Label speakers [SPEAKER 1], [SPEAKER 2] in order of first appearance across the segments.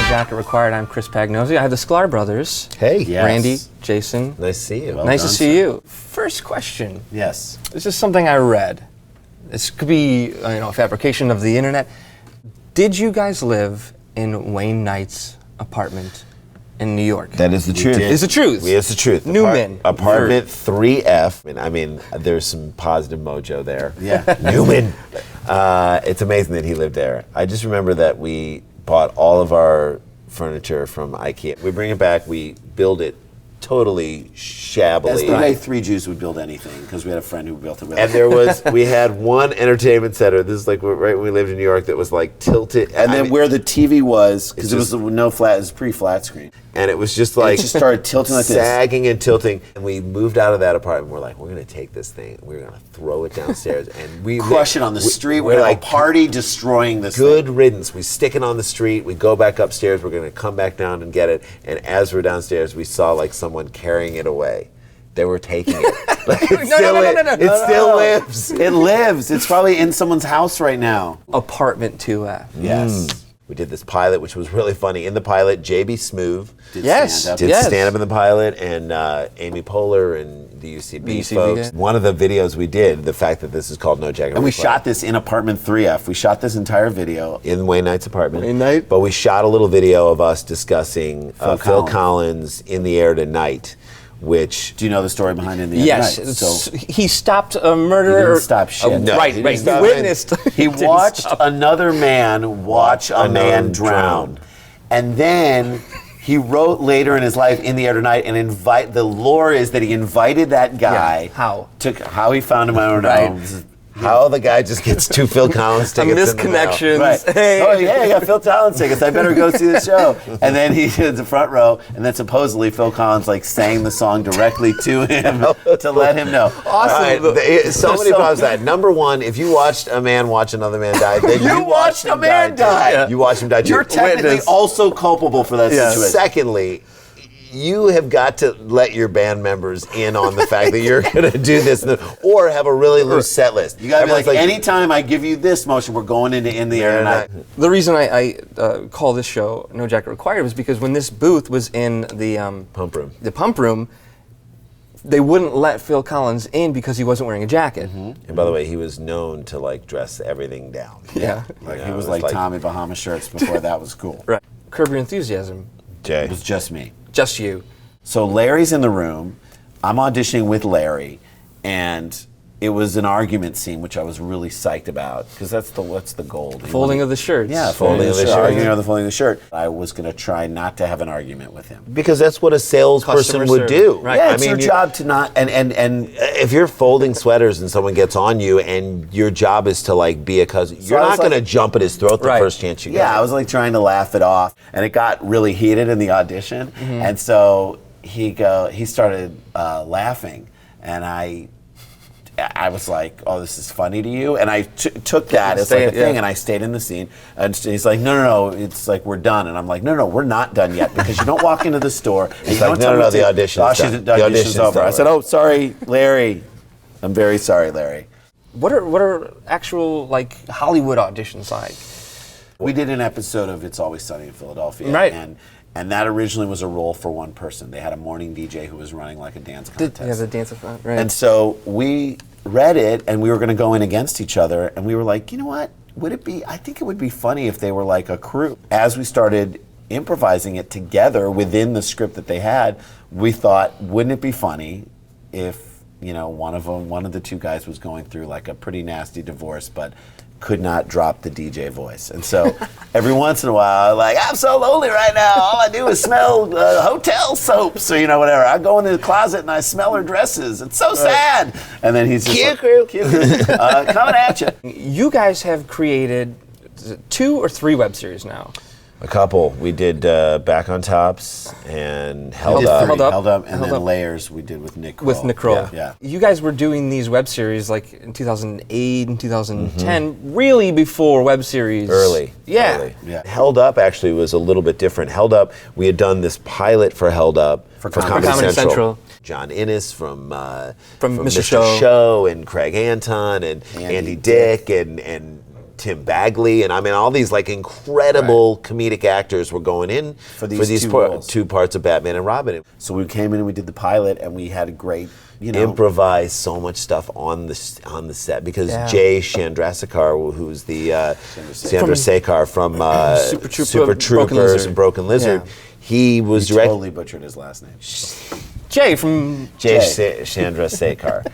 [SPEAKER 1] Jacket Required. I'm Chris Pagnozzi. I have the Sklar Brothers.
[SPEAKER 2] Hey.
[SPEAKER 3] Yes.
[SPEAKER 1] Randy, Jason.
[SPEAKER 2] Nice to see you.
[SPEAKER 3] Well
[SPEAKER 1] nice
[SPEAKER 3] done,
[SPEAKER 1] to see you. First question.
[SPEAKER 3] Yes.
[SPEAKER 1] This is something I read. This could be, a fabrication of the internet. Did you guys live in Wayne Knight's apartment in New York?
[SPEAKER 2] That is the truth.
[SPEAKER 1] Is the truth.
[SPEAKER 2] It's the truth.
[SPEAKER 1] Newman.
[SPEAKER 2] Apartment 3F. I mean, there's some positive mojo there.
[SPEAKER 3] Yeah.
[SPEAKER 2] Newman. It's amazing that he lived there. I just remember that we bought all of our furniture from IKEA. We bring it back, we build it totally shabbily.
[SPEAKER 3] That's the way three Jews would build anything, because we had a friend who built it with
[SPEAKER 2] And we had one entertainment center, this is like right when we lived in New York, that was like tilted.
[SPEAKER 3] And then where the TV was, because it was no flat, it was pre-flat screen.
[SPEAKER 2] And it was just like,
[SPEAKER 3] it just started tilting like this.
[SPEAKER 2] Sagging and tilting. And we moved out of that apartment. We're like, we're going to take this thing. We're going to throw it downstairs. And we
[SPEAKER 3] crush it on the street. We're like, party destroying this
[SPEAKER 2] good
[SPEAKER 3] thing.
[SPEAKER 2] riddance. We stick it on the street. We go back upstairs. We're going to come back down and get it. And as we're downstairs, we saw like someone carrying it away. They were taking it. Like, it still lives.
[SPEAKER 3] It lives. It's probably in someone's house right now.
[SPEAKER 1] Apartment 2F.
[SPEAKER 3] Yes.
[SPEAKER 2] We did this pilot, which was really funny. In the pilot, JB Smoove
[SPEAKER 3] Did
[SPEAKER 1] Yes.
[SPEAKER 2] stand up in the pilot, and Amy Poehler and the UCB folks. One of the videos we did, the fact that this is called No Jacket
[SPEAKER 3] And we
[SPEAKER 2] Required.
[SPEAKER 3] shot this in apartment 3F. We shot this entire video.
[SPEAKER 2] In Wayne Knight's apartment.
[SPEAKER 1] Wayne Knight.
[SPEAKER 2] But we shot a little video of us discussing Phil
[SPEAKER 3] Collins.
[SPEAKER 2] Collins in the Air Tonight, which...
[SPEAKER 3] Do you know the story behind it in the
[SPEAKER 1] Yes.
[SPEAKER 3] Night? So
[SPEAKER 1] He stopped a murder.
[SPEAKER 3] he didn't stop shit.
[SPEAKER 2] No,
[SPEAKER 1] right.
[SPEAKER 2] he
[SPEAKER 1] He
[SPEAKER 2] didn't stop.
[SPEAKER 1] witnessed.
[SPEAKER 3] He watched another man watch a man drown. And then he wrote later in his life in the Air Tonight and the lore is that he invited that guy.
[SPEAKER 1] Yeah, how?
[SPEAKER 3] How he found him, I don't know.
[SPEAKER 1] Right.
[SPEAKER 2] How the guy just gets two Phil Collins tickets in the mail.
[SPEAKER 1] Misconnections.
[SPEAKER 3] Right.
[SPEAKER 1] Hey.
[SPEAKER 3] Oh yeah, I got Phil Collins tickets. I better go see the show. And then he's in the front row, and then supposedly Phil Collins like sang the song directly to him to let him know.
[SPEAKER 1] Awesome.
[SPEAKER 2] All right, so many problems with that. Number one, if you watched a man watch another man die, then
[SPEAKER 3] You watched a man die.
[SPEAKER 2] too. You watched him die too.
[SPEAKER 3] You're technically also culpable for that situation.
[SPEAKER 2] Secondly, you have got to let your band members in on the fact that you're going to do this, or have a really loose set list.
[SPEAKER 3] You gotta be
[SPEAKER 2] Everyone's
[SPEAKER 3] like, anytime I give you this motion, we're going into In the Air Tonight.
[SPEAKER 1] The reason I call this show No Jacket Required was because when this booth was in the
[SPEAKER 2] pump room,
[SPEAKER 1] they wouldn't let Phil Collins in because he wasn't wearing a jacket.
[SPEAKER 2] And by the way, he was known to like dress everything down.
[SPEAKER 1] Yeah.
[SPEAKER 3] Like
[SPEAKER 2] You
[SPEAKER 3] he
[SPEAKER 2] know,
[SPEAKER 3] was
[SPEAKER 2] it
[SPEAKER 3] like Tommy Bahama shirts before that was cool.
[SPEAKER 1] Right. Curb Your Enthusiasm.
[SPEAKER 2] Jay.
[SPEAKER 3] It was just me.
[SPEAKER 1] Just you.
[SPEAKER 3] So Larry's in the room. I'm auditioning with Larry, and it was an argument scene, which I was really psyched about because that's the goal.
[SPEAKER 1] Folding of the shirts.
[SPEAKER 3] Yeah, folding of the shirt. Arguing over the folding of the shirt. I was going to try not to have an argument with him.
[SPEAKER 2] Because that's what a salesperson would do.
[SPEAKER 1] Right.
[SPEAKER 3] Yeah, it's your job to not and
[SPEAKER 2] if you're folding sweaters and someone gets on you and your job is to like be a cousin, you're
[SPEAKER 3] I
[SPEAKER 2] not
[SPEAKER 3] was
[SPEAKER 2] going to
[SPEAKER 3] like-
[SPEAKER 2] jump at his throat the
[SPEAKER 1] Right.
[SPEAKER 2] first chance you get.
[SPEAKER 3] Yeah, I was like trying to laugh it off, and it got really heated in the audition, and so he started laughing, and I was like, "Oh, this is funny to you," and I took that as like a thing, and I stayed in the scene. And he's like, "No, it's like we're done," and I'm like, "No, we're not done yet because you don't walk into the store." And
[SPEAKER 2] He's
[SPEAKER 3] you
[SPEAKER 2] like,
[SPEAKER 3] don't tell
[SPEAKER 2] "No,
[SPEAKER 3] me
[SPEAKER 2] the audition's done.
[SPEAKER 3] The audition's over." I said,
[SPEAKER 2] over.
[SPEAKER 3] "Oh, sorry, Larry. I'm very sorry, Larry."
[SPEAKER 1] What are actual like Hollywood auditions like?
[SPEAKER 3] We did an episode of It's Always Sunny in Philadelphia,
[SPEAKER 1] Right.
[SPEAKER 3] And that originally was a role for one person. They had a morning DJ who was running like a dance contest.
[SPEAKER 1] The dance of right.
[SPEAKER 3] And so we read it, and we were going to go in against each other, and we were like, you know what? I think it would be funny if they were like a crew. As we started improvising it together within the script that they had, we thought, wouldn't it be funny if, one of the two guys was going through like a pretty nasty divorce, but could not drop the DJ voice. And so every once in a while, like, I'm so lonely right now. All I do is smell hotel soaps or, whatever. I go into the closet and I smell her dresses. It's so sad. And then he's just
[SPEAKER 2] Cue
[SPEAKER 3] like,
[SPEAKER 2] crew.
[SPEAKER 3] coming at you.
[SPEAKER 1] You guys have created 2 or 3 web series now.
[SPEAKER 2] A couple. We did Back on Tops and Held
[SPEAKER 1] Up.
[SPEAKER 2] Up.
[SPEAKER 1] Held Up.
[SPEAKER 3] Held Up, and
[SPEAKER 1] Held
[SPEAKER 3] then
[SPEAKER 1] Up.
[SPEAKER 3] Layers we did with Nick Kroll.
[SPEAKER 1] With Nick Kroll.
[SPEAKER 3] Yeah.
[SPEAKER 1] You guys were doing these web series like in 2008 and 2010, really before web series.
[SPEAKER 2] Early.
[SPEAKER 1] Yeah.
[SPEAKER 2] Early.
[SPEAKER 3] Yeah.
[SPEAKER 2] Held Up actually was a little bit different. Held Up, we had done this pilot for Held Up for Comedy Central. John Innes from
[SPEAKER 1] Mr.
[SPEAKER 2] Show and Craig Anton and Andy Dick and Tim Bagley, and I mean all these like incredible comedic actors were going in
[SPEAKER 3] For these two roles.
[SPEAKER 2] two parts of Batman and Robin.
[SPEAKER 3] So we came in and we did the pilot, and we had a great,
[SPEAKER 2] Improvised so much stuff on the set because Jay Chandrasekhar, who's the Chandrasekhar from Super Troopers and Broken Lizard, he was directing.
[SPEAKER 3] Totally butchered his last name.
[SPEAKER 1] Jay from
[SPEAKER 2] Jay Chandrasekhar.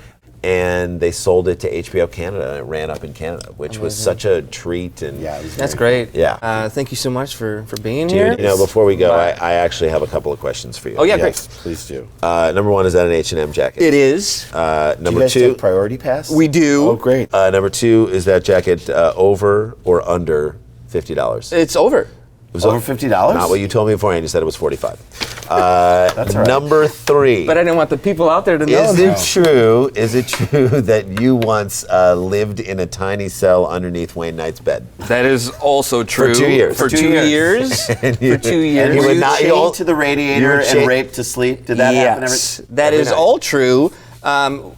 [SPEAKER 2] And they sold it to HBO Canada, and it ran up in Canada, which was such a treat. And
[SPEAKER 1] that's great.
[SPEAKER 2] Yeah.
[SPEAKER 1] Thank you so much for being
[SPEAKER 2] Dude,
[SPEAKER 1] here.
[SPEAKER 2] before we go, I actually have a couple of questions for you.
[SPEAKER 1] Oh yeah,
[SPEAKER 3] Yes,
[SPEAKER 1] great.
[SPEAKER 3] please do.
[SPEAKER 2] Number one, is that an H&M jacket?
[SPEAKER 1] It is.
[SPEAKER 3] Do you
[SPEAKER 2] Number
[SPEAKER 3] guys
[SPEAKER 2] two,
[SPEAKER 3] take priority pass?
[SPEAKER 1] We do.
[SPEAKER 3] Oh, great.
[SPEAKER 2] number two, is that jacket over or under $50?
[SPEAKER 1] It's over.
[SPEAKER 2] It was
[SPEAKER 3] Over $50?
[SPEAKER 2] Not what you told me beforehand. You said it was $45.
[SPEAKER 3] That's all right.
[SPEAKER 2] Number three.
[SPEAKER 1] But I didn't want the people out there to know.
[SPEAKER 2] Is it true that you once lived in a tiny cell underneath Wayne Knight's bed?
[SPEAKER 1] That is also true.
[SPEAKER 2] For 2 years.
[SPEAKER 1] For 2 years.
[SPEAKER 2] And you-
[SPEAKER 1] For 2 years.
[SPEAKER 2] and you
[SPEAKER 3] Were
[SPEAKER 2] would
[SPEAKER 3] you
[SPEAKER 2] not-
[SPEAKER 3] chained to the radiator and raped to sleep? Did that happen?
[SPEAKER 1] Yes, that
[SPEAKER 2] every
[SPEAKER 1] is
[SPEAKER 2] night?
[SPEAKER 1] all true.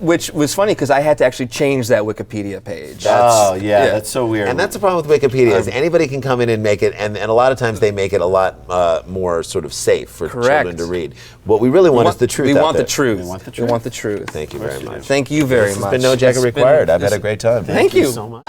[SPEAKER 1] Which was funny because I had to actually change that Wikipedia page.
[SPEAKER 3] That's so weird.
[SPEAKER 2] And that's the problem with Wikipedia is anybody can come in and make it, and a lot of times they make it a lot more sort of safe for children to read. What we really want is the truth.
[SPEAKER 1] We
[SPEAKER 2] out
[SPEAKER 1] want
[SPEAKER 2] there.
[SPEAKER 1] the truth.
[SPEAKER 3] We want the
[SPEAKER 1] We
[SPEAKER 3] truth.
[SPEAKER 1] want the truth.
[SPEAKER 2] Thank you very much.
[SPEAKER 1] Thank you very
[SPEAKER 2] This
[SPEAKER 1] much.
[SPEAKER 2] has been No Jacket
[SPEAKER 1] It's been-
[SPEAKER 2] Required. I've had a great time.
[SPEAKER 1] Thank you
[SPEAKER 3] so much.